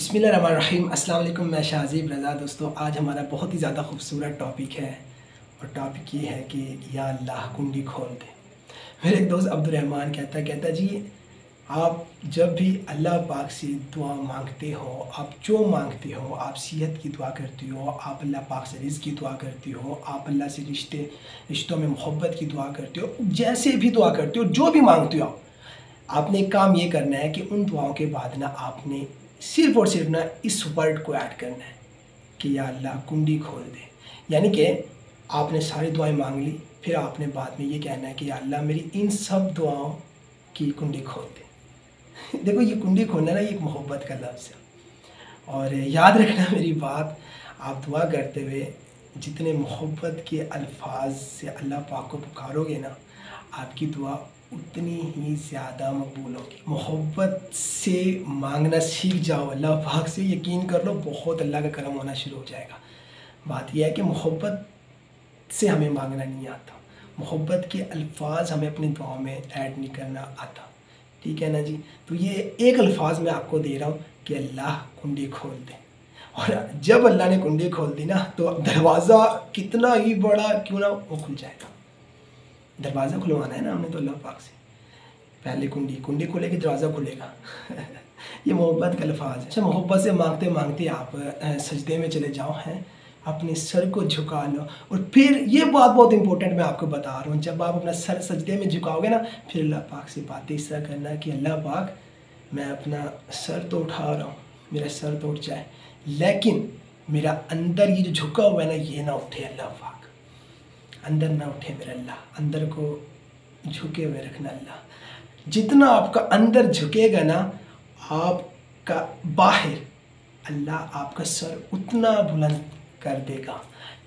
बिस्मिल्लाहिर्रहमानिर्रहीम। अस्सलाम वालेकुम। मैं शाहज़ीब रज़ा। दोस्तों, आज हमारा बहुत ही ज़्यादा खूबसूरत टॉपिक है और टॉपिक ये है कि या अल्लाह कुंडी खोल दे। मेरे एक दोस्त अब्दुर्रहमान कहता जी, आप जब भी अल्लाह पाक से दुआ मांगते हो, आप जो मांगते हो, आप सेहत की दुआ करते हो, आप अल्लाह पाक से रिज़्क़ की दुआ करते हो, आप अल्लाह से रिश्तों में मोहब्बत की दुआ करते हो, जैसे भी दुआ करते हो, जो भी मांगते हो, आपने एक काम ये करना है कि उन दुआओं के बाद ना आपने सिर्फ़ और सिर्फ ना इस वर्ड को ऐड करना है कि या अल्लाह कुंडी खोल दे। यानी कि आपने सारी दुआएं मांग ली, फिर आपने बाद में ये कहना है कि या अल्लाह मेरी इन सब दुआओं की कुंडी खोल दे। देखो, ये कुंडी खोलना ना, ये एक मोहब्बत का लफ्ज़ है। और याद रखना मेरी बात, आप दुआ करते हुए जितने मोहब्बत के अल्फाज से अल्लाह पाक को पुकारोगे ना, आपकी दुआ उतनी ही ज़्यादा मकबूल होगी। मोहब्बत से मांगना सीख जाओ अल्लाह पाक से, यकीन कर लो बहुत अल्लाह का करम होना शुरू हो जाएगा। बात यह है कि मोहब्बत से हमें मांगना नहीं आता, मोहब्बत के अल्फाज हमें अपनी दुआओं में ऐड नहीं करना आता। ठीक है ना जी। तो ये एक अल्फाज मैं आपको दे रहा हूँ कि अल्लाह कुंडी खोल दे। और जब अल्लाह ने कुंडी खोल दी ना, तो दरवाज़ा कितना ही बड़ा क्यों ना वो खुल जाएगा। दरवाज़ा खुलवाना है ना हमने तो अल्लाह पाक से, पहले कुंडी खुलेगी, दरवाज़ा खुलेगा। ये मोहब्बत का अल्फाज है। अच्छा, मोहब्बत से मांगते मांगते आप सजदे में चले जाओ, हैं अपने सर को झुका लो। और फिर ये बात बहुत इंपॉर्टेंट मैं आपको बता रहा हूँ, जब आप अपना सर सजदे में झुकाओगे ना, फिर अल्लाह पाक से बातें इस तरह करना कि अल्लाह पाक, मैं अपना सर तो उठा रहा हूँ, मेरा सर तो उठ जाए, लेकिन मेरा अंदर ये जो झुका हुआ है ना, ये ना उठे। अल्लाह पाक अंदर ना उठे मेरा अल्लाह, अंदर को झुके हुए रखना अल्लाह। जितना आपका अंदर झुकेगा ना, आपका बाहर अल्लाह आपका सर उतना बुलंद कर देगा।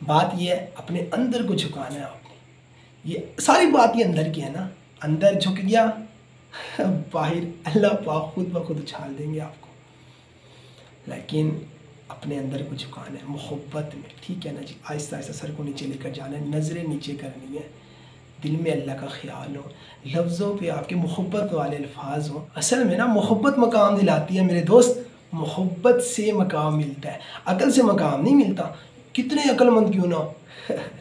बात ये है, अपने अंदर को झुकाना है आपने। ये सारी बात ये अंदर की है ना, अंदर झुक गया, बाहर अल्लाह पाक खुद ब खुद उछाल देंगे आपको। लेकिन अपने अंदर को झुकाना है मोहब्बत में। ठीक है ना जी। आहिस्ता आहिस्ता सर को नीचे लेकर जाना है, नज़रें नीचे करनी है, दिल में अल्लाह का ख्याल हो, लफ्ज़ों पे आपके मोहब्बत वाले अल्फाज हो। असल में ना मोहब्बत मकाम दिलाती है मेरे दोस्त, मोहब्बत से मकाम मिलता है, अकल से मकाम नहीं मिलता। कितने अक्लमंद क्यों ना हो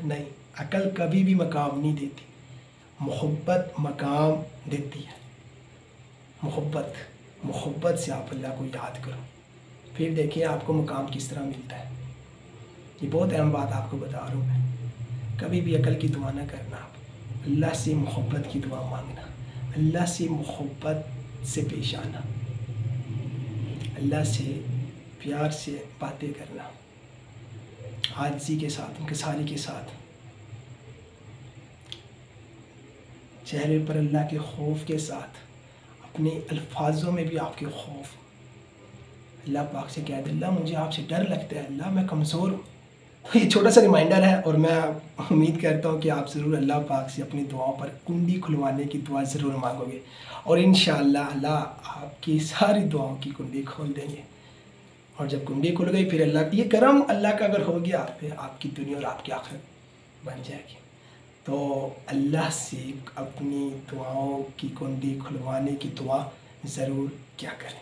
नहीं, अकल कभी भी मकाम नहीं देती, मोहब्बत मकाम देती है। मोहब्बत से आप अल्लाह को याद करो, फिर देखिए आपको मुकाम किस तरह मिलता है। ये बहुत अहम बात आपको बता रहा हूँ मैं। कभी भी अकल की दुआ ना करना, आप अल्लाह से मोहब्बत की दुआ मांगना, अल्लाह से मोहब्बत से पेश आना, अल्लाह से प्यार से बातें करना, आजिज़ी के साथ, इंकिसारी के साथ, चेहरे पर अल्लाह के खौफ के साथ, अपने अल्फाजों में भी आपके खौफ। अल्लाह पाक से कह दे, अल्लाह मुझे आपसे डर लगता है, अल्लाह मैं कमज़ोर हूँ। तो ये छोटा सा रिमाइंडर है, और मैं उम्मीद करता हूँ कि आप ज़रूर अल्लाह पाक से अपनी दुआओं पर कुंडी खुलवाने की दुआ ज़रूर मांगोगे, और इंशाअल्लाह अल्लाह आपकी सारी दुआओं की कुंडी खोल देंगे। और जब कुंडी खुल गई, फिर अल्लाह ये करम अल्लाह का अगर हो गया, फिर आपकी दुनिया और आपकी आखिरत बन जाएगी। तो अल्लाह से अपनी दुआओं की कुंडी खुलवाने की दुआ ज़रूर क्या करें।